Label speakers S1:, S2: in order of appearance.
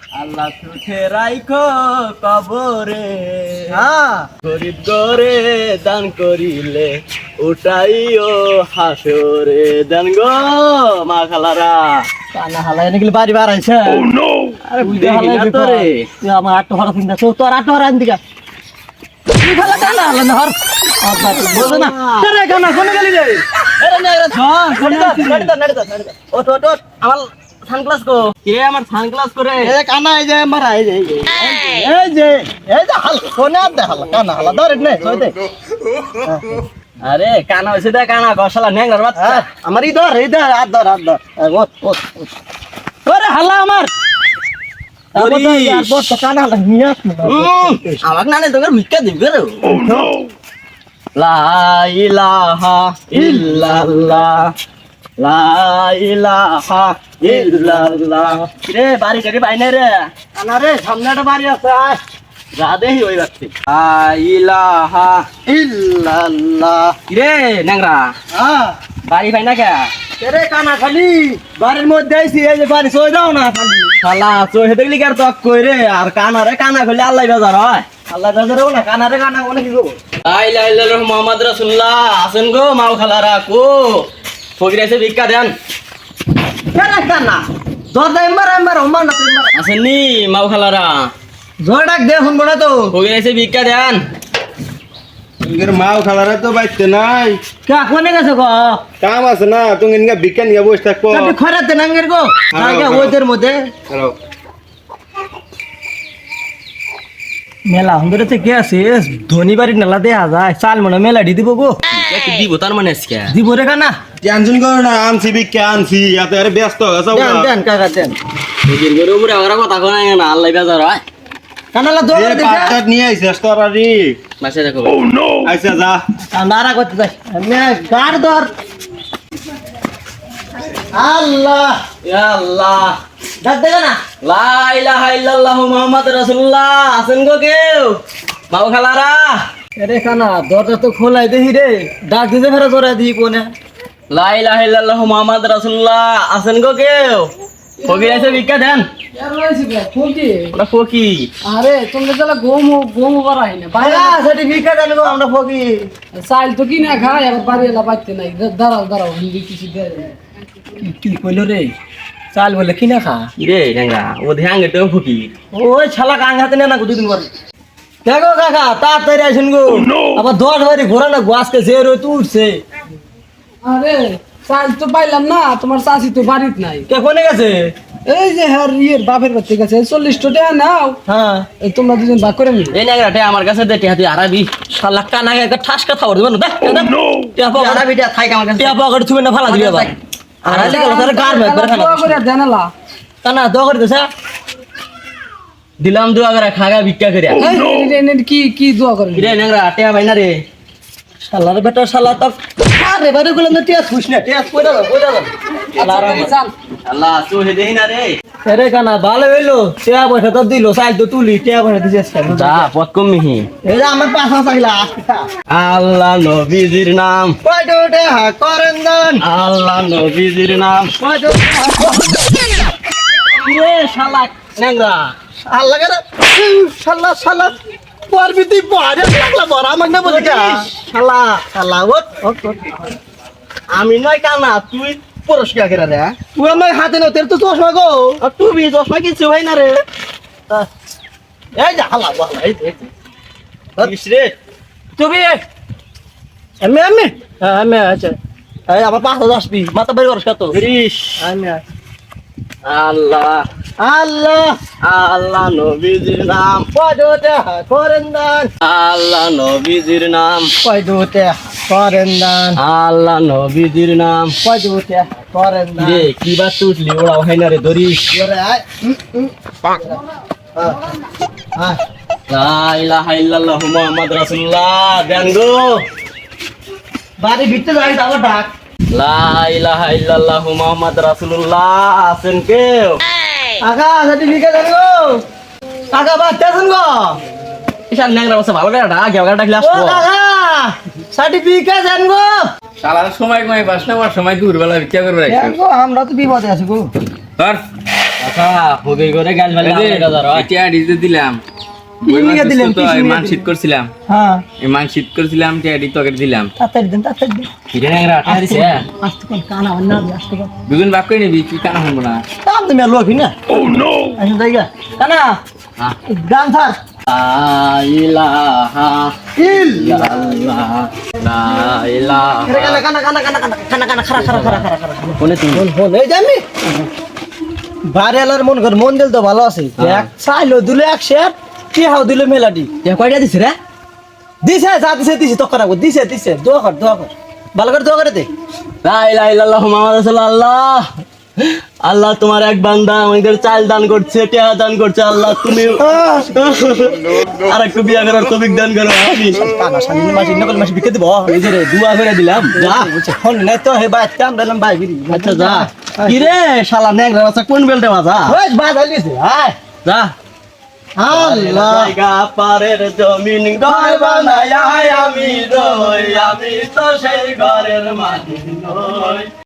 S1: আল্লাহ সুখে রাইখো কবরে গরিব গরে দান করিলে উঠাইও হাসরে দান গো মা খালারা
S2: কানা হালাই নাকি বাড়ি বার আইছে
S1: আরে বুঝে হালাই তোরে
S2: তুই আমার আট হরা চিন্তা তোর আট হরা দিকা তুই খালা কানা হালা না হর আব্বা তুই বল না রে কানা কোনে গেলি রে
S1: আরে না এরা জন
S2: নড়িদা ওঠ আমার সানগ্লাস কো
S1: কে আমার সানগ্লাস করে
S2: এ কানা এই যে মারা এই যে হাল কোনে দে হালা কানা হালা ধরে নে কই দে
S1: আরে কানা হইছে দে কানা গশালা নেংরার বাচ্চা
S2: আমার এই ধর হাত ধর ওঠ ওরে হালা আমার বস কানা হালা নিয়া
S1: আমাক নানে তোর মিক্কা দিবে রে লা ইলাহা ইল্লাল্লাহ লা ইলাহা ইল্লাল্লাহ রে বাড়ি গাড়ি বাইনে রে
S2: কানা রে সামনে একটা বাড়ি আছে আয়
S1: রাধেই ওই ব্যক্তি লা ইলাহা
S2: ইল্লাল্লাহ
S1: রে নেংরা বাড়ি পাই না কে
S2: রে কানা খালি বাড়ির মধ্যে আইছি এই যে বাড়ি সই দাও না খালি
S1: শালা চোহে দেখলি কার তক কই রে আর কানা রে কানা খুলে আল্লাহ বাজার হয়
S2: আল্লাহ দাদারও না কানা রে কানা কোনে কি গো
S1: লা ইলাহা ইল্লাল্লাহ মুহাম্মদ রাসূলুল্লাহ আসেন গো মাও খালারা কো ফকির এসে ভিক্ষা দেন
S2: রে কানা দরদা এমবার ওমান না এমবার
S1: আসেননি মাও খালারা
S2: জোর ডাক দে শুনবো না তো
S1: ফকির এসে ভিক্ষা দেন
S3: ইনকের মাও খালারা তো বাইতে নাই
S2: কা কোনে গেছে গো
S3: কাম আছে না তুমি ইনকা বিজ্ঞান নিয়ে বসে থাকবো
S2: কাটি খরাতে নাঙ্গের গো জায়গা ওদের মধ্যে
S3: হ্যালো
S2: মেলা হন্দরেতে কে আছে ধনী বাড়ি নেলা দেয়া যায় চাল মনে মেলা দি দিব গো
S1: কি দিব তার মানে আজকে
S2: দিব রে কানা
S3: টেনশন করো না আনছি বিজ্ঞান আনছি এত আরে ব্যস্ত আছো
S2: দেন কাকা দেন
S1: ফকির করে উপরে ওরা কথা কয় না আল্লাহ বাজার হয়
S2: কানালা দৌড়
S3: এ
S2: দে
S3: পাঁচটা নিয়ে আইছিস তোরারি
S1: বাসে দেখো
S3: আইসা যা
S2: নারা করতে যাই আমি গাড় ধর আল্লাহ
S1: ইয়া আল্লাহ
S2: ডাক দে না
S1: লা ইলাহা ইল্লাল্লাহু মুহাম্মাদুর রাসূলুল্লাহ আসেন গো কেউ মাও খালারা
S2: রে কানা দরজা তো খোলাই দেহি রে ডাক দিতে ফেরা জোরে দি কোনে
S1: লা ইলাহা ইল্লাল্লাহু মুহাম্মাদুর রাসূলুল্লাহ আসেন গো কেউ ফকির এসে ভিক্ষা দেন ওটা ফকির
S4: আরে তোমরা যারা গম বাড়াই না
S2: ভাইয়া সার্টিফিকেট আনবো আমরা ফকি
S4: চাইল তো কিনা খাই আবার বাড়ি এলা পাইতে নাই দাঁড়াও হিন্দি কিছু দেয়
S2: কি কইলো রে চাল বলে কিনা খা
S1: রে রেঙ্গা ও ধ্যান গেতে ফকির
S2: ওই শালা কাং হাতে না দুদিন পর দেখো কাকা তাড়াতাড়ি আসুন গো আবার 10 বাড়ি ঘোরা না গোয়াসকে যে রই তুলছে
S4: আরে চাইল তো পাইলাম না তোমার চাষি তো বাড়িত নাই
S2: কে কোনে গেছে
S4: এই যে হ্যাঁ ইয়ের বাপের বাড়িতে গেছে 40 টাকা নাও
S2: হ্যাঁ
S4: এই তোমরা দুজন ভাগ করে নিও
S1: এই নেংরা টে আমার কাছে দে টিয়া তুই আরাবি
S2: শালা কানাকে একটা ঠাস কথা বলবে না দেখ টিয়া পকেট
S1: আরাবি টিয়া থাই আমার কাছে
S2: টিয়া পকেট তুমি না ফালা দিবে আবার আর আলে গেল তার গার মে করে ফেলা
S4: দোয়া করে দেনালা
S2: কানা দো করে দেছে
S1: দিলাম দুয়া করে খাগা ভিক্ষা করিয়া
S4: কি দোয়া করে
S1: রে নেংরা টিয়া ভাই না রে
S2: শালার বেটা শালা তো আরে বারে গুলো না টিয়া খুশ না টিয়া কইরা
S4: চাল
S1: আল্লাহ তুই হে দেই না রে
S2: আরে কানা ভালো হইলো টিয়া পয়সা তো দিলো চাইল তো তুলি টিয়া পয়সা দিছিস কেন
S1: যা পথ কমিহি
S2: এই যে আমার পাশা চাইলা
S1: আল্লাহ নবীজির নাম
S2: কয়টা উঠে করেন দান
S1: আল্লাহ নবীজির নাম
S2: কয়টা
S1: রে শালা নেংরা
S2: শালা করে শালা পারবি তুই পারে লাগলা বড় আমাক না বলি কা শালা শালা ওট
S1: আমি নয় কানা তুই পুরস্কার করে রে
S2: তুই আমার হাতে না তের তো চশমা গো
S1: আর তুই চশমা কিছু ভাই না রে
S2: এই যা হালা বলা এই
S1: রে
S2: তুমি আমি আচ্ছা এই আমার 5000 আসবি মাথা বের করছ কত
S1: রিস
S2: আমি
S1: আল্লাহ
S2: আল্লাহ
S1: আল্লাহ নবীজির নাম
S2: কয়টা করেন দান
S1: আল্লাহ নবীজির নাম
S2: কয়টা করেন দান
S1: আল্লাহ নবীজির নাম
S2: কয়টা করেন দান
S1: রে কি বা তুই ওড়াও হয় না রে দরিস
S2: ওরে আয় হ্যাঁ
S1: লা ইলাহা ইল্লাল্লাহু মুহাম্মাদুর রাসূলুল্লাহ দেন গো
S2: বাড়ি ভিতরে যাই তাও ডাক
S1: লা ইলাহা ইল্লাল্লাহু মুহাম্মাদুর রাসূলুল্লাহ আছেন কেউ
S2: কাকা সার্টিফিকেট দেন গো কাকা বাচ্চাছেন গো
S1: ইশান নেংরা বসে ভালো করে ডাক গেওয়া ডাকলে
S2: ও
S1: আসবো
S2: কাকা সার্টিফিকেট দেন গো
S5: শালার সময় কমাই পাস না আমার সময় দূরবেলা ভিক্ষা করবে
S2: দেন গো আমরা তো বিপদে আছি গো
S5: ধর
S1: রাখা ফকির করে গাল ফেলে
S5: টিয়াডি যে দিলাম
S2: কি লিখে দিলেন? কি লিখে
S5: মান
S2: দিলেন?
S5: শীত করছিলাম
S2: হ্যাঁ
S5: এই মান শীত করছিলাম টিয়াডি তোকে দিলাম
S2: তাড়াতাড়ি দেন তাড়াতাড়ি দেন
S1: কিরে রাখা দিছে
S2: আস্তে কোন কানা অন্য আস্তে কোন
S5: দুজন বাপ করে নিবি তুই কানা হবো না
S2: তাম তুমি আর লোক না ও নো আচ্ছা জায়গা কানা
S1: হ্যাঁ।
S2: গান স্যার
S1: লা ইলাহা
S2: ইল্লাল্লাহ
S1: লা ইলাহা
S2: কানা কানা কানা কানা কানা কানা খারা খারা খারা খারা খারা
S1: কোনে তুমি
S2: হন এই জানি বাড়িওয়ালার মন কর মন দিল তো ভালো আছে এক চাইলো দিলে এক শেয়ার কি হাও দিলে মেলাডি
S1: কয়টা দিছে রে
S2: দিছে যা দিছে দিছে তো করাবো দিছে দিছে দোয়া কর ভালো করে দোয়া করে দে
S1: লা ইলাহা ইল্লাল্লাহ মুহাম্মাদুর রাসূলুল্লাহ আল্লাহ আল্লাহ তোমার এক বান্দা আমাদের চাল দান করছে টেহা দান করছে আল্লাহ তুমি আর একটু বিয়া করার তৌফিক দান করো আমিন
S2: কানা শালি মাসি নকল মাসি বিকে দিব
S1: এই যে রে দুয়া করে দিলাম যা
S2: হন নাই তো হে বাইতে আমরা লাম বাই বিরি
S1: আচ্ছা যা কি রে শালা নেংরা বাচ্চা কোন বেলটা বাজা
S2: ওই বাদালিছে আয়
S1: যা
S2: আল্লাহ
S1: জায়গা পারের জমিন ঘর বানায় আমি রই আমি তো সেই ঘরের মালিক নই